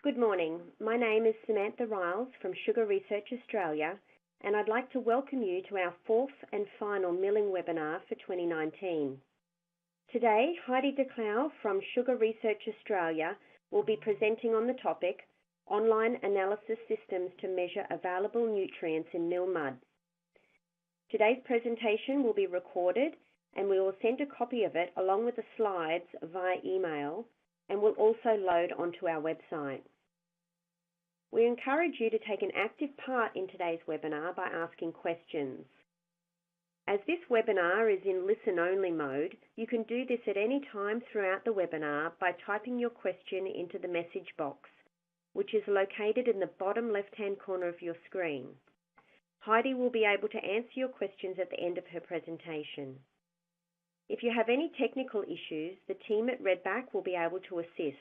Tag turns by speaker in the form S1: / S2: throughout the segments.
S1: Good morning. My name is Samantha Riles from Sugar Research Australia, and I'd like to welcome you to our fourth and final milling webinar for 2019. Today, Heidi Clou from Sugar Research Australia will be presenting on the topic, Online Analysis Systems to Measure Available Nutrients in Mill Mud. Today's presentation will be recorded, and we will send a copy of it along with the slides via email, and will also load onto our website. We encourage you to take an active part in today's webinar by asking questions. As this webinar is in listen-only mode, you can do this at any time throughout the webinar by typing your question into the message box, which is located in the bottom left-hand corner of your screen. Heidi will be able to answer your questions at the end of her presentation. If you have any technical issues, the team at Redback will be able to assist.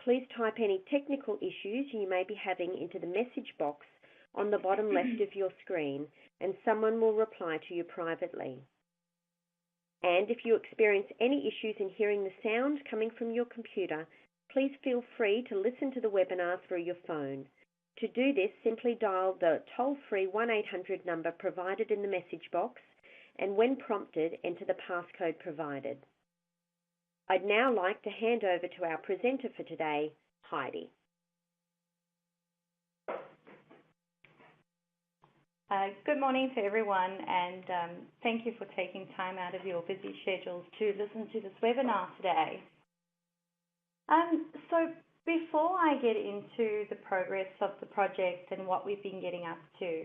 S1: Please type any technical issues you may be having into the message box on the bottom left of your screen, and someone will reply to you privately. And if you experience any issues in hearing the sound coming from your computer, please feel free to listen to the webinar through your phone. To do this, simply dial the toll-free 1-800 number provided in the message box, and when prompted, enter the passcode provided. I'd now like to hand over to our presenter for today, Heidi.
S2: Good morning to everyone, and thank you for taking time out of your busy schedules to listen to this webinar today. So before I get into the progress of the project and what we've been getting up to,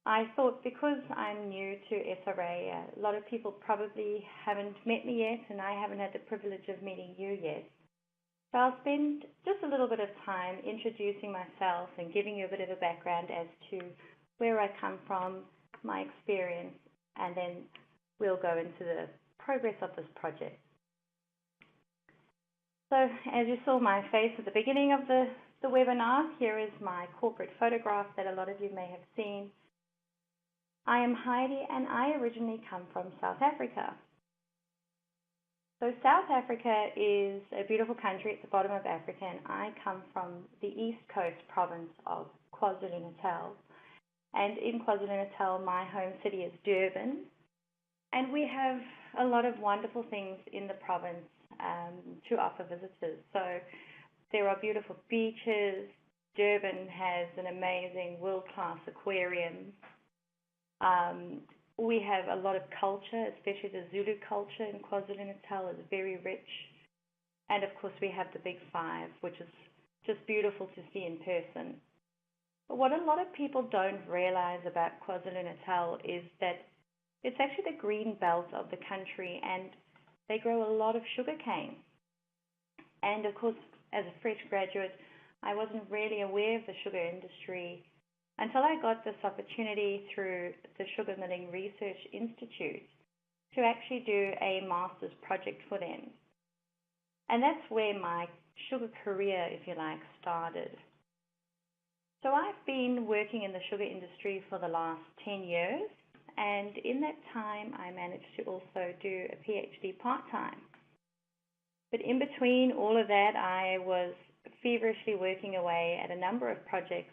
S2: I thought because I'm new to SRA, a lot of people probably haven't met me yet, and I haven't had the privilege of meeting you yet. So I'll spend just a little bit of time introducing myself and giving you a bit of a background as to where I come from, my experience, and then we'll go into the progress of this project. So as you saw my face at the beginning of the webinar, here is my corporate photograph that a lot of you may have seen. I am Heidi, and I originally come from South Africa. So South Africa is a beautiful country at the bottom of Africa, and I come from the East Coast province of KwaZulu-Natal. And in KwaZulu-Natal, my home city is Durban, and we have a lot of wonderful things in the province to offer visitors. So there are beautiful beaches. Durban has an amazing world-class aquarium. We have a lot of culture, especially the Zulu culture in KwaZulu-Natal is very rich. And of course we have the Big Five, which is just beautiful to see in person. But what a lot of people don't realize about KwaZulu-Natal is that it's actually the green belt of the country, and they grow a lot of sugarcane. And of course, as a fresh graduate, I wasn't really aware of the sugar industry until I got this opportunity through the Sugar Milling Research Institute to actually do a master's project for them. And that's where my sugar career, if you like, started. So I've been working in the sugar industry for the last 10 years, and in that time I managed to also do a PhD part-time. But in between all of that, I was feverishly working away at a number of projects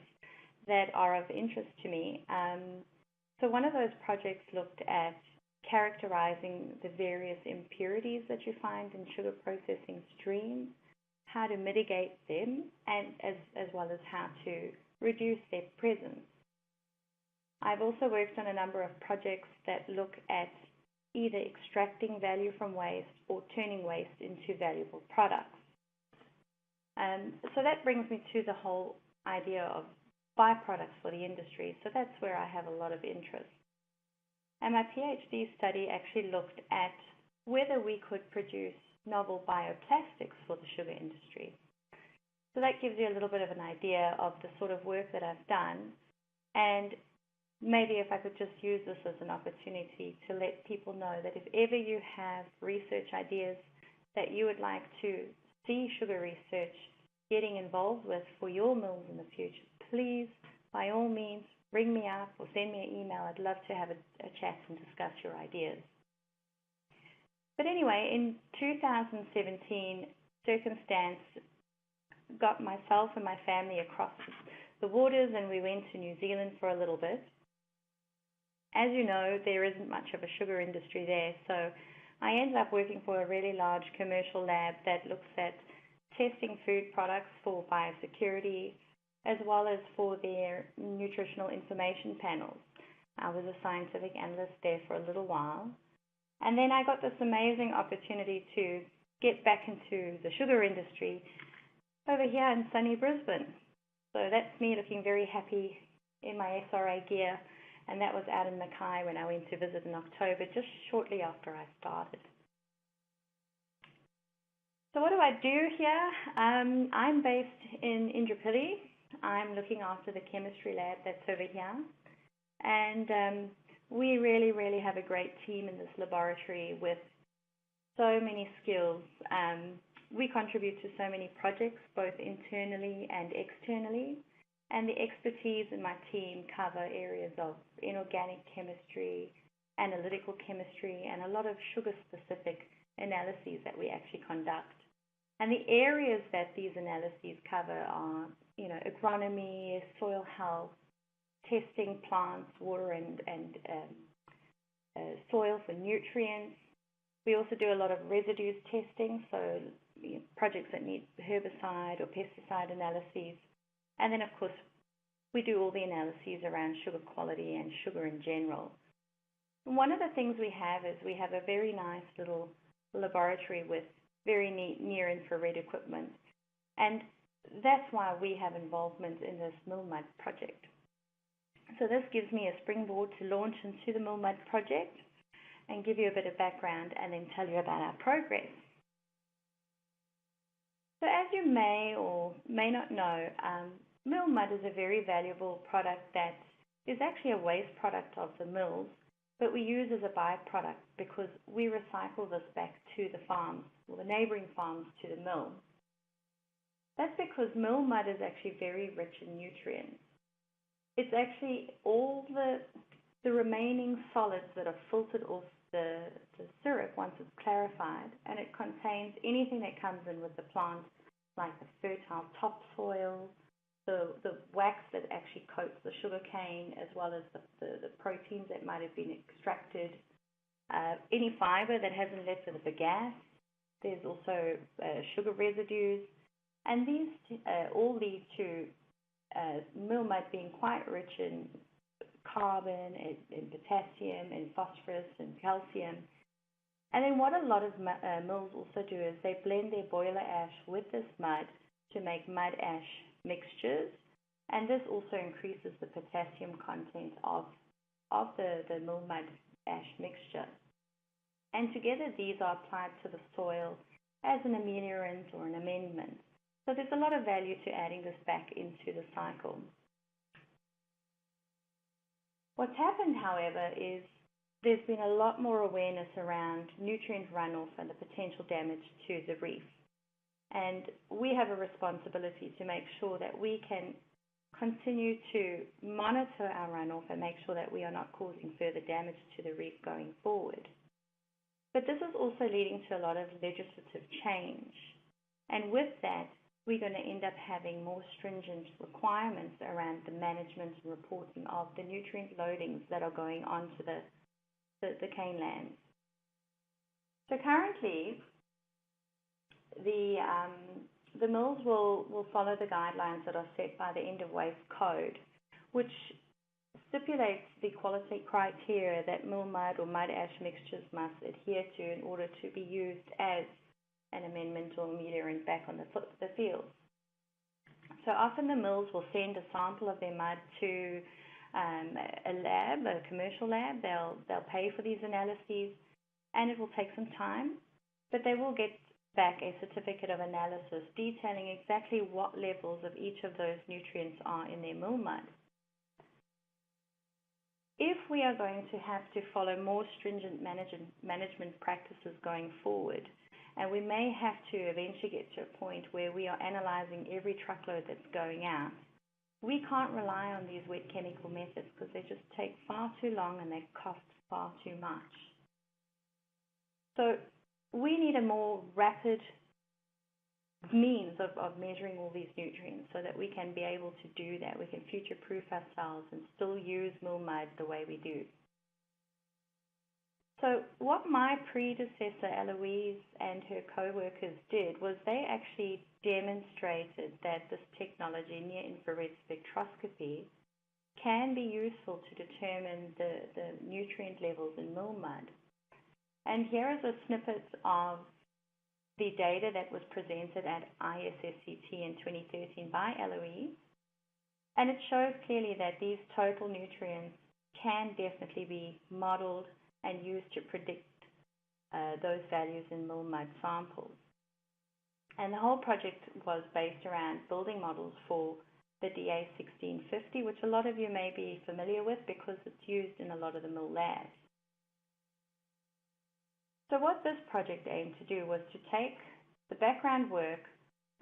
S2: that are of interest to me. So one of those projects looked at characterizing the various impurities that you find in sugar processing streams, how to mitigate them, and as well as how to reduce their presence. I've also worked on a number of projects that look at either extracting value from waste or turning waste into valuable products. So that brings me to the whole idea of byproducts for the industry. So that's where I have a lot of interest. And my PhD study actually looked at whether we could produce novel bioplastics for the sugar industry. So that gives you a little bit of an idea of the sort of work that I've done. And maybe if I could just use this as an opportunity to let people know that if ever you have research ideas that you would like to see sugar research getting involved with for your mills in the future, please, by all means, ring me up or send me an email. I'd love to have a chat and discuss your ideas. But anyway, in 2017, circumstance got myself and my family across the waters, and we went to New Zealand for a little bit. As you know, there isn't much of a sugar industry there, so I ended up working for a really large commercial lab that looks at testing food products for biosecurity, as well as for their nutritional information panels. I was a scientific analyst there for a little while. And then I got this amazing opportunity to get back into the sugar industry over here in sunny Brisbane. So that's me looking very happy in my SRA gear, and that was out in Mackay when I went to visit in October, just shortly after I started. So what do I do here? I'm based in Indooroopilly. I'm looking after the chemistry lab that's over here. And we really have a great team in this laboratory with so many skills. We contribute to so many projects, both internally and externally. And the expertise in my team cover areas of inorganic chemistry, analytical chemistry, and a lot of sugar-specific analyses that we actually conduct. And the areas that these analyses cover are, agronomy, soil health, testing plants, water and soil for nutrients. We also do a lot of residues testing, so projects that need herbicide or pesticide analyses. And then, of course, we do all the analyses around sugar quality and sugar in general. And one of the things we have is we have a very nice little laboratory with very neat near-infrared equipment. And that's why we have involvement in this MillMud project. So this gives me a springboard to launch into the MillMud project and give you a bit of background and then tell you about our progress. So as you may or may not know, MillMud is a very valuable product that is actually a waste product of the mills, but we use as a byproduct because we recycle this back to the farms, or the neighbouring farms to the mill. That's because MillMud is actually very rich in nutrients. It's actually all the remaining solids that are filtered off the syrup once it's clarified, and it contains anything that comes in with the plant, like the fertile topsoil, the wax that actually coats the sugar cane, as well as the proteins that might have been extracted, any fiber that hasn't left with the bagasse. There's also sugar residues, and these all lead to MillMud being quite rich in carbon, in potassium, in phosphorus, and calcium. And then what a lot of mills also do is they blend their boiler ash with this mud to make mud ash mixtures, and this also increases the potassium content of the MillMud ash mixture. And together these are applied to the soil as an ameliorant or an amendment. So there's a lot of value to adding this back into the cycle. What's happened, however, is there's been a lot more awareness around nutrient runoff and the potential damage to the reef. And we have a responsibility to make sure that we can continue to monitor our runoff and make sure that we are not causing further damage to the reef going forward. But this is also leading to a lot of legislative change. And with that, we're going to end up having more stringent requirements around the management and reporting of the nutrient loadings that are going onto the cane lands. So currently, the mills will follow the guidelines that are set by the End of Waste Code, which stipulates the quality criteria that MillMud or mud ash mixtures must adhere to in order to be used as an amendment or ameliorant back on the fields. So often the mills will send a sample of their mud to a lab, a commercial lab. They'll pay for these analyses, and it will take some time, but they will get back a certificate of analysis detailing exactly what levels of each of those nutrients are in their MillMud. If we are going to have to follow more stringent management practices going forward, and we may have to eventually get to a point where we are analyzing every truckload that's going out, we can't rely on these wet chemical methods because they just take far too long and they cost far too much. So we need a more rapid means of measuring all these nutrients so that we can be able to do that. We can future-proof ourselves and still use mill mud the way we do. So what my predecessor, Eloise, and her co-workers did was they actually demonstrated that this technology, near-infrared spectroscopy, can be useful to determine the nutrient levels in mill mud. And here is a snippet of the data that was presented at ISSCT in 2013 by Eloise. And it shows clearly that these total nutrients can definitely be modeled and used to predict those values in mill mud samples. And the whole project was based around building models for the DA1650, which a lot of you may be familiar with because it's used in a lot of the mill labs. So what this project aimed to do was to take the background work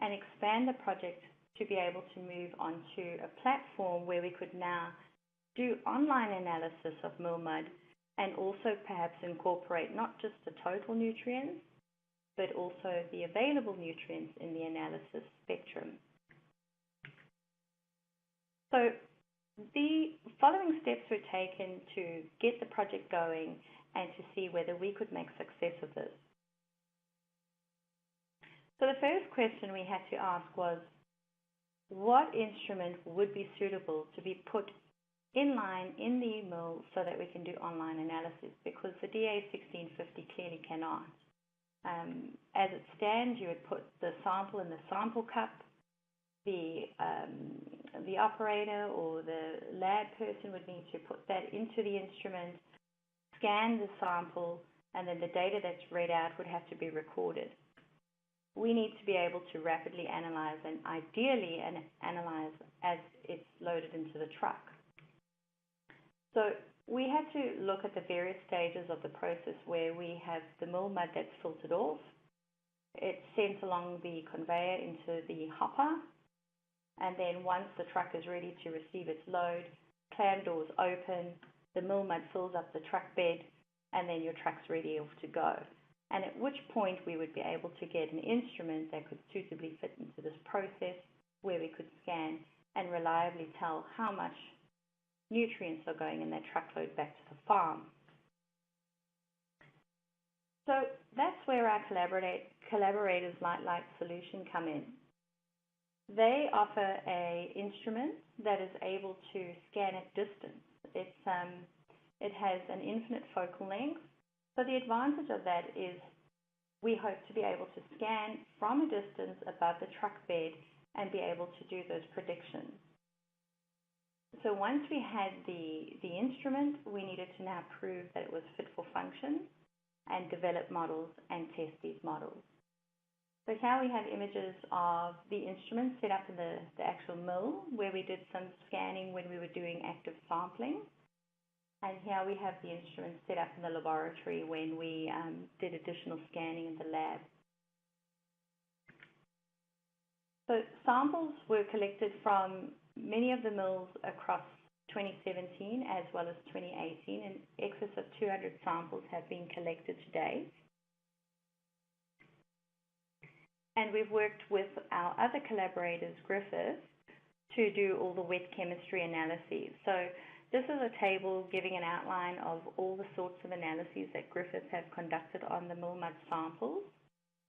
S2: and expand the project to be able to move onto a platform where we could now do online analysis of mill mud and also perhaps incorporate not just the total nutrients, but also the available nutrients in the analysis spectrum. So the following steps were taken to get the project going and to see whether we could make success of this. So the first question we had to ask was, what instrument would be suitable to be put in line in the mill so that we can do online analysis? Because the DA1650 clearly cannot. As it stands, you would put the sample in the sample cup. The operator or the lab person would need to put that into the instrument, scan the sample, and then the data that's read out would have to be recorded. We need to be able to rapidly analyze and ideally analyze as it's loaded into the truck. So we had to look at the various stages of the process where we have the mill mud that's filtered off. It's sent along the conveyor into the hopper, and then once the truck is ready to receive its load, clam doors open, the mill mud fills up the truck bed, and then your truck's ready off to go. And at which point we would be able to get an instrument that could suitably fit into this process where we could scan and reliably tell how much nutrients are going in that truckload back to the farm. So that's where our collaborators like Solution come in. They offer an instrument that is able to scan at distance. It has an infinite focal length. So the advantage of that is we hope to be able to scan from a distance above the truck bed and be able to do those predictions. So once we had the instrument, we needed to now prove that it was fit for function and develop models and test these models. So here we have images of the instrument set up in the actual mill where we did some scanning when we were doing active sampling. And here we have the instrument set up in the laboratory when we did additional scanning in the lab. So samples were collected from many of the mills across 2017 as well as 2018. In excess of 200 samples have been collected to date. And we've worked with our other collaborators, Griffith, to do all the wet chemistry analyses. So this is a table giving an outline of all the sorts of analyses that Griffith have conducted on the mill mud samples.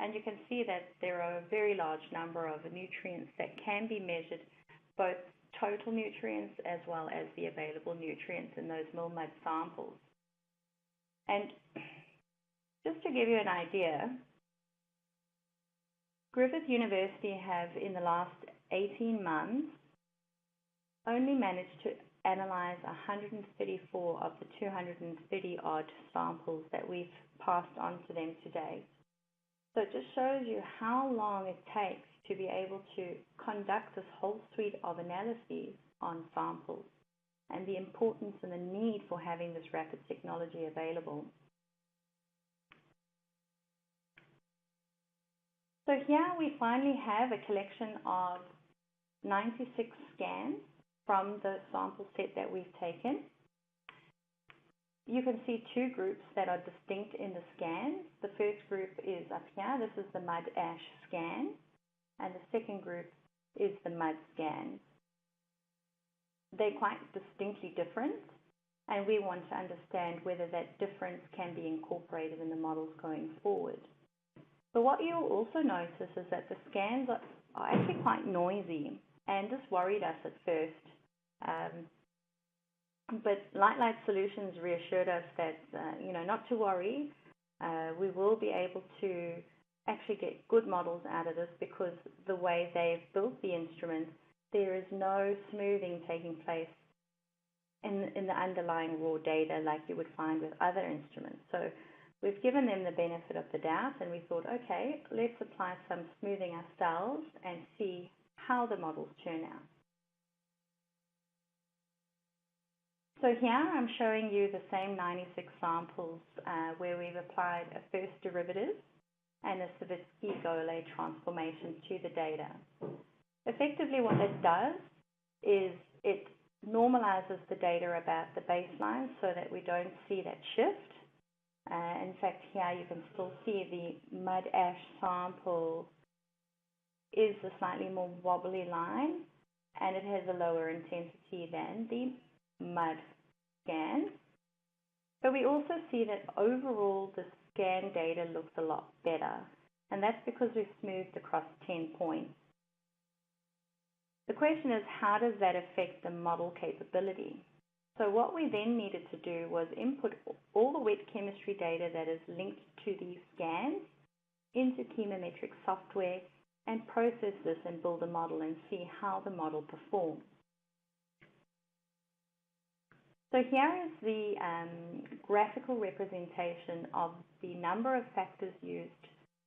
S2: And you can see that there are a very large number of nutrients that can be measured, both total nutrients as well as the available nutrients in those mill mud samples. And just to give you an idea, Griffith University have, in the last 18 months, only managed to analyze 134 of the 230 odd samples that we've passed on to them today. So it just shows you how long it takes to be able to conduct this whole suite of analyses on samples and the importance and the need for having this rapid technology available. So here we finally have a collection of 96 scans from the sample set that we've taken. You can see two groups that are distinct in the scans. The first group is up here. This is the mud ash scan. and the second group is the mud scan. They're quite distinctly different, and we want to understand whether that difference can be incorporated in the models going forward. But what you'll also notice is that the scans are actually quite noisy, and this worried us at first. But Light Solutions reassured us that, not to worry. We will be able to actually get good models out of this because the way they've built the instrument, there is no smoothing taking place in the underlying raw data like you would find with other instruments. So we've given them the benefit of the doubt, and we thought, okay, let's apply some smoothing ourselves and see how the models turn out. So here I'm showing you the same 96 samples where we've applied a first derivative and a Savitsky-Golay transformation to the data. Effectively what it does is it normalizes the data about the baseline so that we don't see that shift. In fact, here you can still see the mud ash sample is a slightly more wobbly line, and it has a lower intensity than the mud scan. But we also see that overall the scan data looks a lot better, and that's because we've smoothed across 10 points. The question is, how does that affect the model capability? So what we then needed to do was input all the wet chemistry data that is linked to these scans into chemometric software and process this and build a model and see how the model performs. So here is the graphical representation of the number of factors used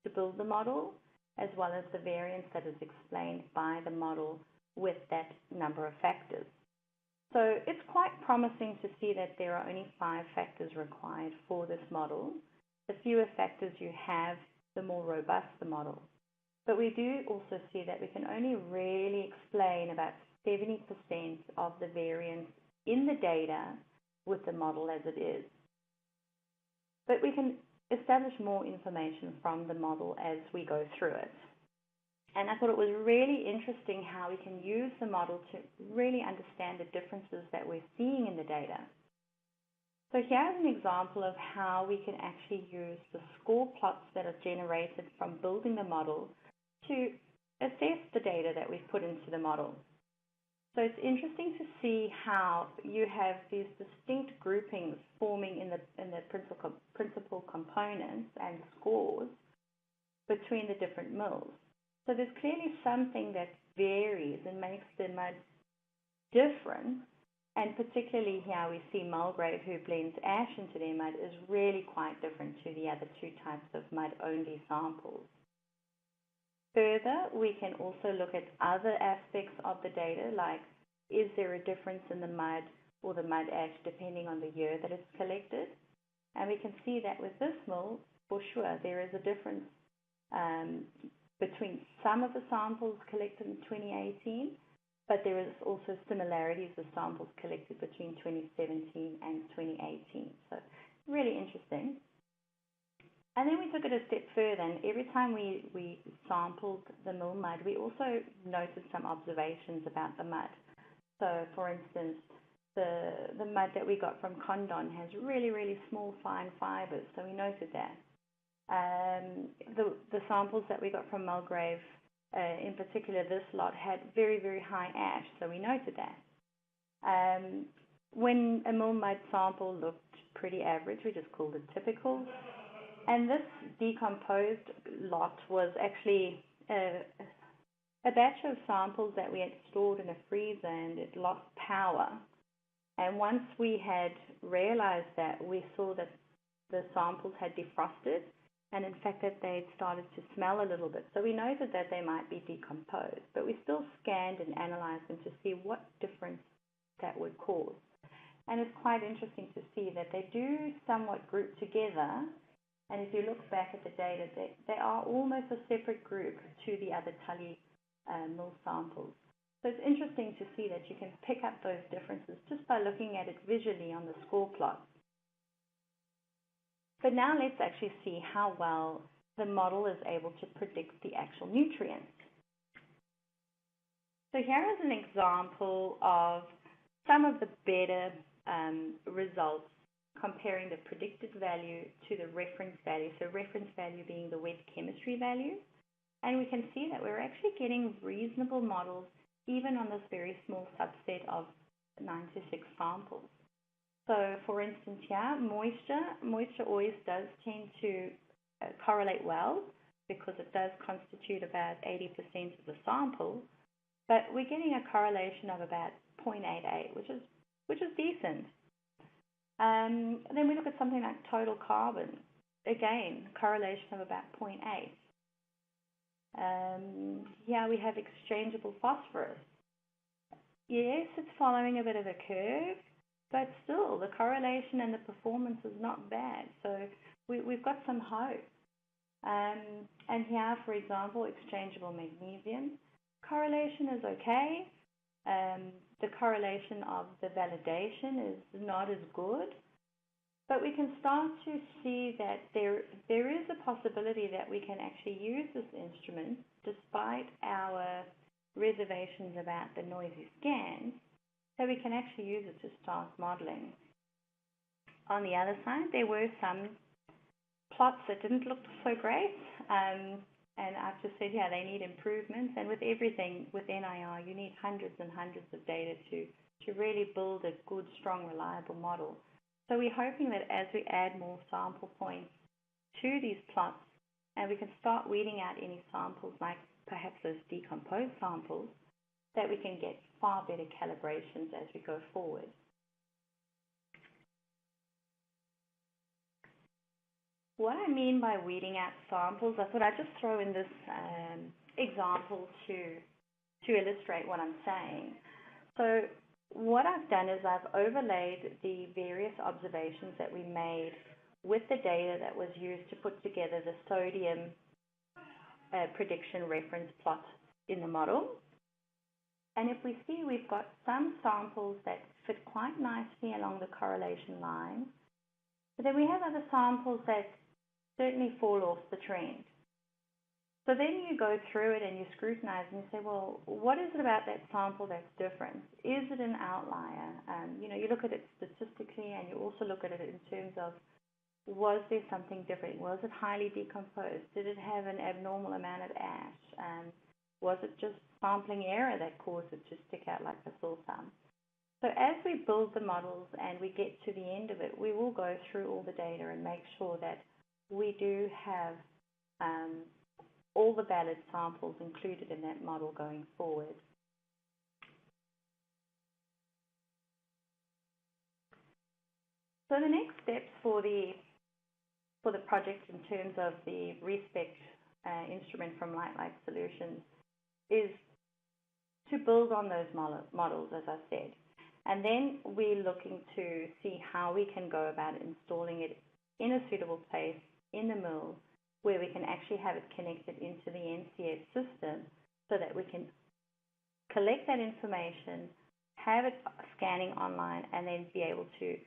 S2: to build the model, as well as the variance that is explained by the model with that number of factors. So it's quite promising to see that there are only 5 factors required for this model. The fewer factors you have, the more robust the model. But we do also see that we can only really explain about 70% of the variance in the data with the model as it is. But we can establish more information from the model as we go through it. And I thought it was really interesting how we can use the model to really understand the differences that we're seeing in the data. So here's an example of how we can actually use the score plots that are generated from building the model to assess the data that we've put into the model. So it's interesting to see how you have these distinct groupings forming in the principal components and scores between the different mills. So there's clearly something that varies and makes the mud different, and particularly here we see Mulgrave, who blends ash into their mud, is really quite different to the other 2 types of mud-only samples. Further, we can also look at other aspects of the data, like is there a difference in the mud or the mud ash depending on the year that it's collected? And we can see that with this mill, for sure, there is a difference between some of the samples collected in 2018, but there is also similarities with samples collected between 2017 and 2018. So really interesting. And then we took it a step further, and every time we sampled the mill mud, we also noted some observations about the mud. So for instance, the mud that we got from Condon has really, really small, fine fibers, so we noted that. The samples that we got from Mulgrave, in particular this lot, had very, very high ash, so we noted that. When a mill mud sample looked pretty average, we just called it typical. And this decomposed lot was actually a batch of samples that we had stored in a freezer, and it lost power. And once we had realized that, we saw that the samples had defrosted, and in fact that they had started to smell a little bit. So we noted that they might be decomposed, but we still scanned and analyzed them to see what difference that would cause. And it's quite interesting to see that they do somewhat group together. And if you look back at the data, they are almost a separate group to the other Tully mill samples. So it's interesting to see that you can pick up those differences just by looking at it visually on the score plot. But now let's actually see how well the model is able to predict the actual nutrients. So here is an example of some of the better results comparing the predicted value to the reference value. So reference value being the wet chemistry value. And we can see that we're actually getting reasonable models even on this very small subset of 96 samples. So for instance here, moisture always does tend to correlate well because it does constitute about 80% of the sample, but we're getting a correlation of about 0.88, which is decent. Then we look at something like total carbon. Again, correlation of about 0.8. Here we have exchangeable phosphorus. Yes, it's following a bit of a curve, but still the correlation and the performance is not bad. So we've got some hope. And here, for example, exchangeable magnesium. Correlation is okay. The correlation of the validation is not as good, but we can start to see that there is a possibility that we can actually use this instrument despite our reservations about the noisy scans, so we can actually use it to start modeling. On the other side, there were some plots that didn't look so great, and I've just said, yeah, they need improvements. And with everything, with NIR, you need hundreds and hundreds of data to really build a good, strong, reliable model. So we're hoping that as we add more sample points to these plots, and we can start weeding out any samples, like perhaps those decomposed samples, that we can get far better calibrations as we go forward. What I mean by weeding out samples, I thought I'd just throw in this example to illustrate what I'm saying. So what I've done is I've overlaid the various observations that we made with the data that was used to put together the sodium prediction reference plot in the model. And if we see, we've got some samples that fit quite nicely along the correlation line, but then we have other samples that certainly fall off the trend. So then you go through it and you scrutinize and you say, well, what is it about that sample that's different? Is it an outlier? You look at it statistically, and you also look at it in terms of, was there something different? Was it highly decomposed? Did it have an abnormal amount of ash? Was it just sampling error that caused it to stick out like a sore thumb? So as we build the models and we get to the end of it, we will go through all the data and make sure that we do have all the valid samples included in that model going forward. So the next steps for the project in terms of the respec instrument from Light Solutions is to build on those models, as I said. And then we're looking to see how we can go about installing it in a suitable place in the mill, where we can actually have it connected into the NCS system so that we can collect that information, have it scanning online, and then be able to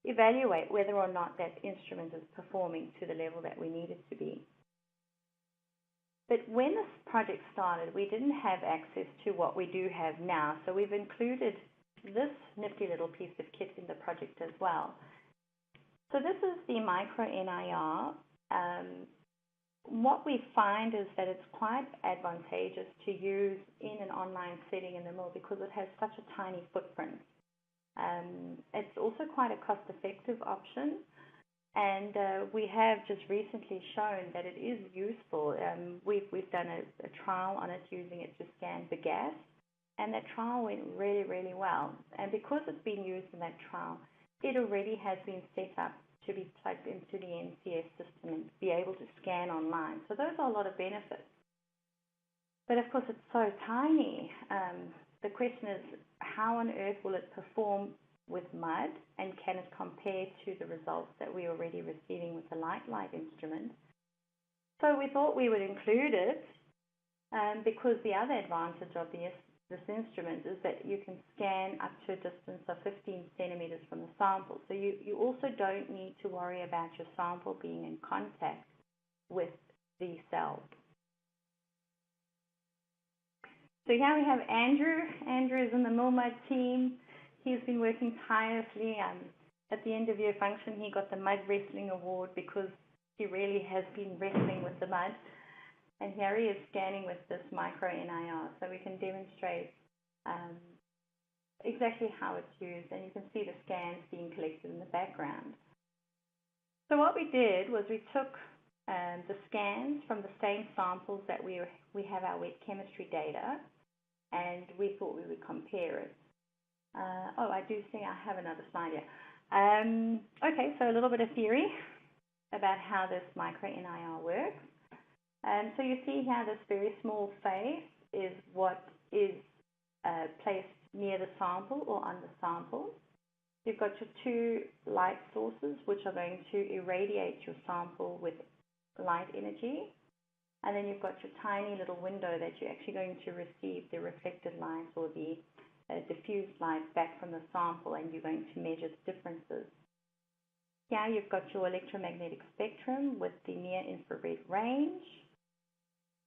S2: evaluate whether or not that instrument is performing to the level that we need it to be. But when this project started, we didn't have access to what we do have now, so we've included this nifty little piece of kit in the project as well. So this is the MicroNIR. What we find is that it's quite advantageous to use in an online setting in the mill because it has such a tiny footprint. It's also quite a cost-effective option, and we have just recently shown that it is useful. We've done a trial on it using it to scan the gas, and that trial went really, really well. And because it's been used in that trial, it already has been set up to be plugged into the NCS system and be able to scan online. So those are a lot of benefits. But of course, it's so tiny. The question is, how on earth will it perform with mud, and can it compare to the results that we're already receiving with the light instrument? So we thought we would include it because the other advantage of this instrument is that you can scan up to a distance of 15 centimeters from the sample. So you also don't need to worry about your sample being in contact with the cell. So here we have Andrew. Andrew is in the MillMud team. He's been working tirelessly. At the end of year function, he got the Mud Wrestling Award because he really has been wrestling with the mud. And here he is scanning with this MicroNIR, so we can demonstrate exactly how it's used, and you can see the scans being collected in the background. So what we did was we took the scans from the same samples that we have our wet chemistry data, and we thought we would compare it. I do think I have another slide here. Okay, so a little bit of theory about how this MicroNIR works. So you see here this very small face is what is placed near the sample or on the sample. You've got your two light sources which are going to irradiate your sample with light energy. And then you've got your tiny little window that you're actually going to receive the reflected light or the diffused light back from the sample, and you're going to measure the differences. Here you've got your electromagnetic spectrum with the near infrared range.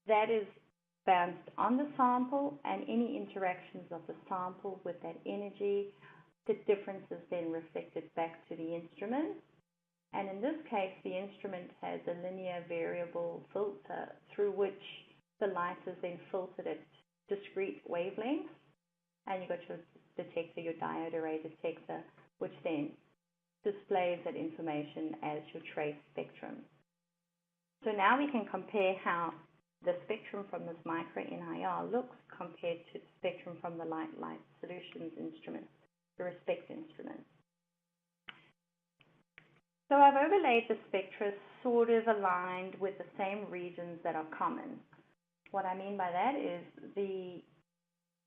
S2: That is bounced on the sample, and any interactions of the sample with that energy, the difference is then reflected back to the instrument. And in this case, the instrument has a linear variable filter through which the light is then filtered at discrete wavelengths. And you've got your detector, your diode array detector, which then displays that information as your trace spectrum. So now we can compare how the spectrum from this MicroNIR looks compared to the spectrum from the light solutions instrument, the RESPECT instrument. So I've overlaid the spectra sort of aligned with the same regions that are common. What I mean by that is the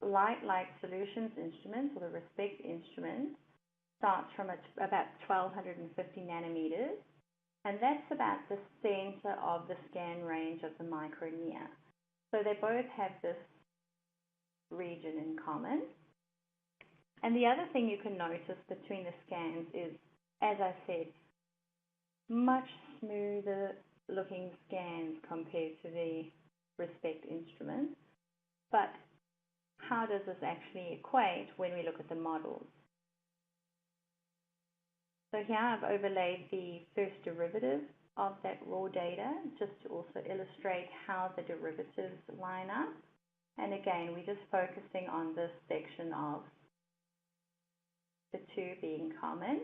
S2: light solutions instrument, or the RESPECT instrument, starts from about 1250 nanometers, and that's about the center of the scan range of the MicroNIR. So they both have this region in common. And the other thing you can notice between the scans is, as I said, much smoother looking scans compared to the RESPECT instrument. But how does this actually equate when we look at the models? So here I've overlaid the first derivative of that raw data just to also illustrate how the derivatives line up. And again, we're just focusing on this section of the two being common.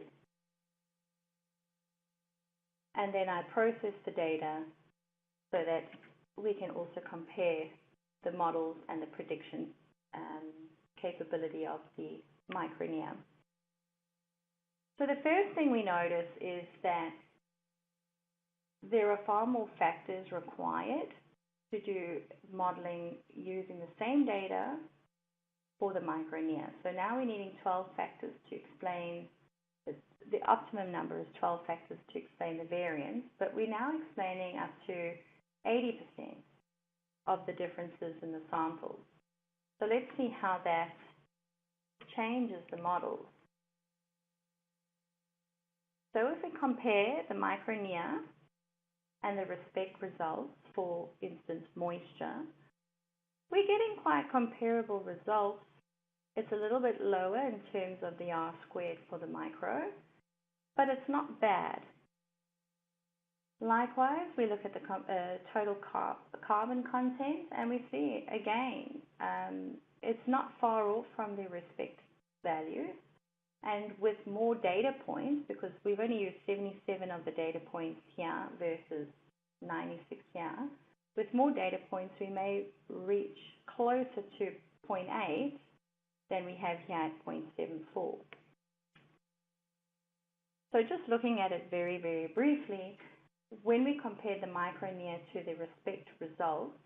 S2: And then I process the data so that we can also compare the models and the prediction capability of the MicroNIR. So the first thing we notice is that there are far more factors required to do modeling using the same data for the MicroNIR. So now we're needing 12 factors to explain, the optimum number is 12 factors to explain the variance, but we're now explaining up to 80% of the differences in the samples. So let's see how that changes the models. So if we compare the MicroNIR and the RESPECT results, for instance, moisture, we're getting quite comparable results. It's a little bit lower in terms of the R squared for the micro, but it's not bad. Likewise, we look at the total carbon content, and we see, again, it's not far off from the RESPECT value. And with more data points, because we've only used 77 of the data points here versus 96 here, with more data points, we may reach closer to 0.8 than we have here at 0.74. So just looking at it very, very briefly, when we compare the MicroNIR to the RESPECT results,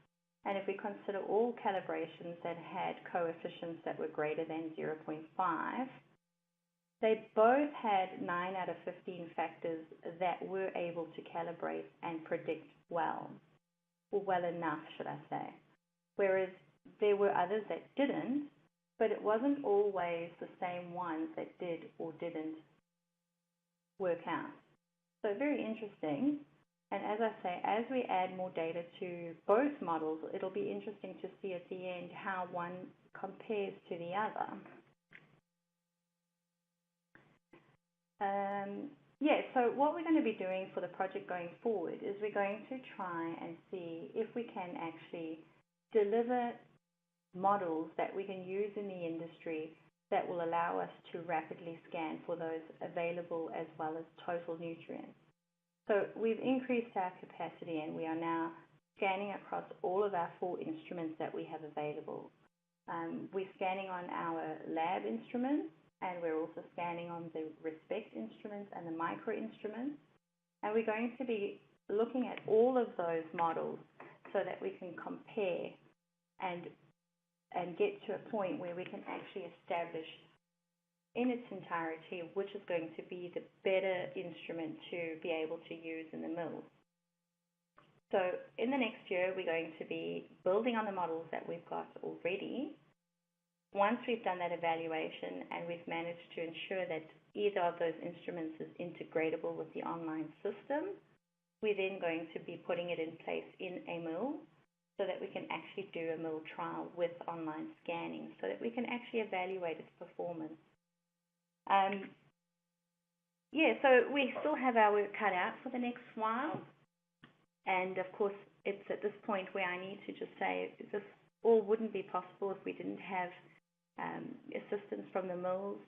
S2: and if we consider all calibrations that had coefficients that were greater than 0.5, they both had 9 out of 15 factors that were able to calibrate and predict well, or well enough, should I say. Whereas there were others that didn't, but it wasn't always the same ones that did or didn't work out. So very interesting. And as I say, as we add more data to both models, it'll be interesting to see at the end how one compares to the other. So what we're going to be doing for the project going forward is we're going to try and see if we can actually deliver models that we can use in the industry that will allow us to rapidly scan for those available as well as total nutrients. So we've increased our capacity and we are now scanning across all of our 4 instruments that we have available. We're scanning on our lab instruments, and we're also scanning on the Respect instruments and the micro instruments. And we're going to be looking at all of those models so that we can compare and get to a point where we can actually establish in its entirety which is going to be the better instrument to be able to use in the mills. So in the next year, we're going to be building on the models that we've got already. Once we've done that evaluation and we've managed to ensure that either of those instruments is integratable with the online system, we're then going to be putting it in place in a mill so that we can actually do a mill trial with online scanning so that we can actually evaluate its performance. So we still have our work cut out for the next while. And of course, it's at this point where I need to just say this all wouldn't be possible if we didn't have assistance from the mills.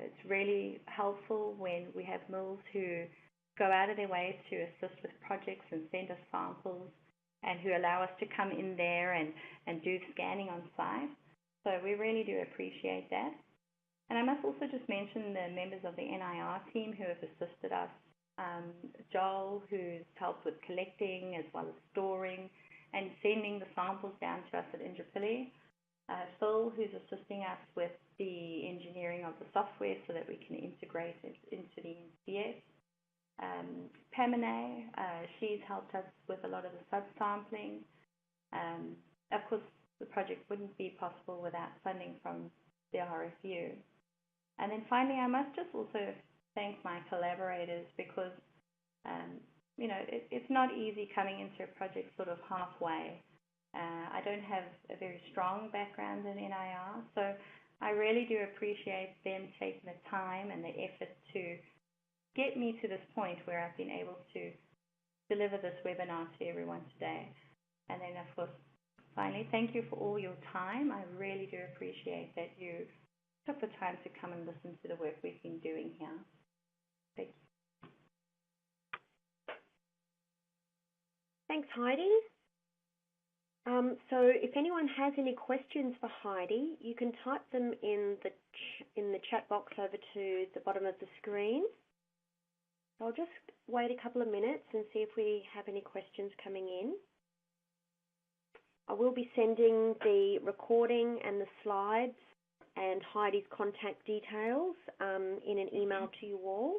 S2: It's really helpful when we have mills who go out of their way to assist with projects and send us samples and who allow us to come in there and do scanning on site. So we really do appreciate that. And I must also just mention the members of the NIR team who have assisted us. Joel, who's helped with collecting as well as storing and sending the samples down to us at Indrapilli. Phil, who's assisting us with the engineering of the software so that we can integrate it into the NCS. Pamela, she's helped us with a lot of the sub-sampling. Of course, the project wouldn't be possible without funding from the RFU. And then finally, I must just also thank my collaborators because, it's not easy coming into a project sort of halfway. I don't have a very strong background in NIR, so I really do appreciate them taking the time and the effort to get me to this point where I've been able to deliver this webinar to everyone today. And then, of course, finally, thank you for all your time. I really do appreciate that you took the time to come and listen to the work we've been doing here. Thank you.
S1: Thanks, Heidi. So if anyone has any questions for Heidi, you can type them in the chat box over to the bottom of the screen. I'll just wait a couple of minutes and see if we have any questions coming in. I will be sending the recording and the slides and Heidi's contact details in an email to you all.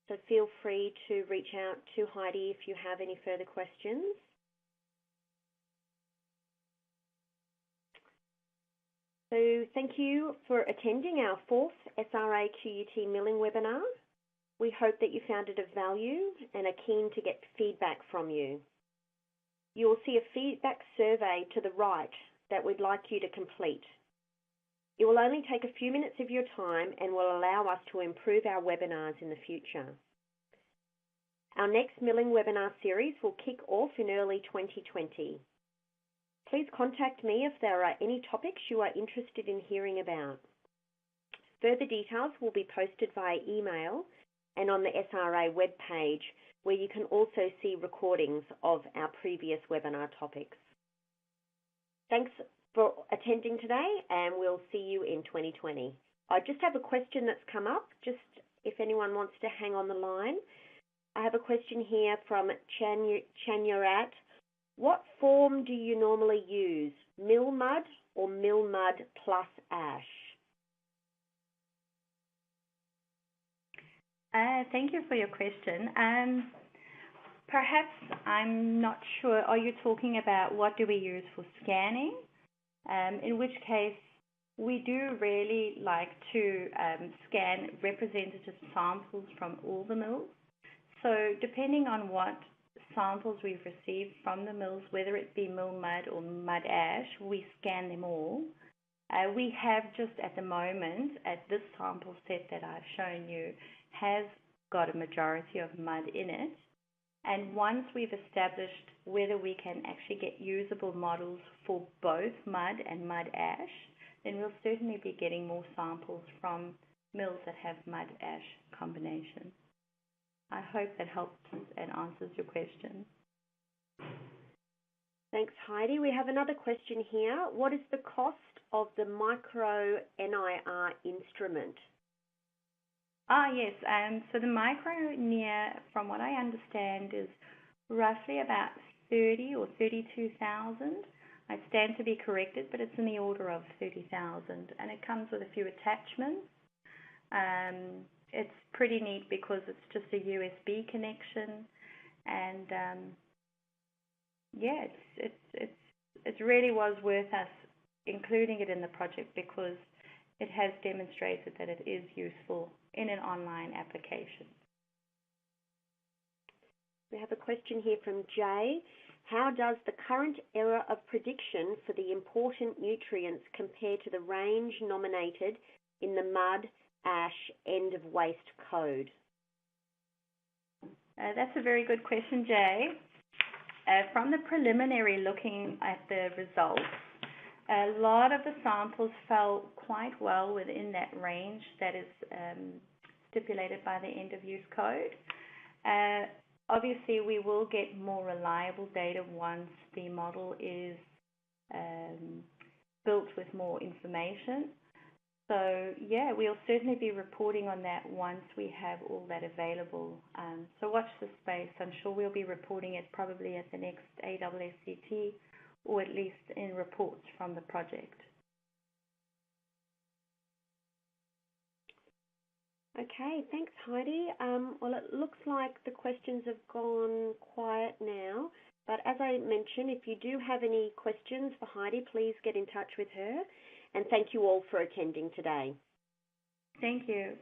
S1: So feel free to reach out to Heidi if you have any further questions. So thank you for attending our 4th SRA QUT milling webinar. We hope that you found it of value and are keen to get feedback from you. You will see a feedback survey to the right that we'd like you to complete. It will only take a few minutes of your time and will allow us to improve our webinars in the future. Our next milling webinar series will kick off in early 2020. Please contact me if there are any topics you are interested in hearing about. Further details will be posted via email and on the SRA webpage, where you can also see recordings of our previous webinar topics. Thanks for attending today, and we'll see you in 2020. I just have a question that's come up, just if anyone wants to hang on the line. I have a question here from Chanyarat. What form do you normally use, mill mud or mill mud plus ash?
S2: Thank you for your question. Perhaps I'm not sure, are you talking about what do we use for scanning? In which case, we do really like to scan representative samples from all the mills. So depending on what samples we've received from the mills, whether it be mill mud or mud ash, we scan them all. We have just at the moment, at this sample set that I've shown you, has got a majority of mud in it. And once we've established whether we can actually get usable models for both mud and mud ash, then we'll certainly be getting more samples from mills that have mud ash combination. I hope that helps and answers your question.
S1: Thanks, Heidi. We have another question here. What is the cost of the MicroNIR instrument?
S2: Yes. So the MicroNIR, from what I understand, is roughly about 30 or 32,000. I stand to be corrected, but it's in the order of 30,000, and it comes with a few attachments. It's pretty neat because it's just a USB connection, and yeah, it really was worth us including it in the project because it has demonstrated that it is useful in an online application.
S1: We have a question here from Jay. How does the current error of prediction for the important nutrients compare to the range nominated in the mud ash end of waste code?
S2: That's a very good question, Jay. From the preliminary looking at the results, a lot of the samples fell quite well within that range that is stipulated by the end of use code. Obviously, we will get more reliable data once the model is built with more information. So, yeah, we'll certainly be reporting on that once we have all that available. So watch this space. I'm sure we'll be reporting it probably at the next ASSCT or at least in reports from the project.
S1: Okay, thanks, Heidi. Well, it looks like the questions have gone quiet now. But as I mentioned, if you do have any questions for Heidi, please get in touch with her. And thank you all for attending today.
S2: Thank you.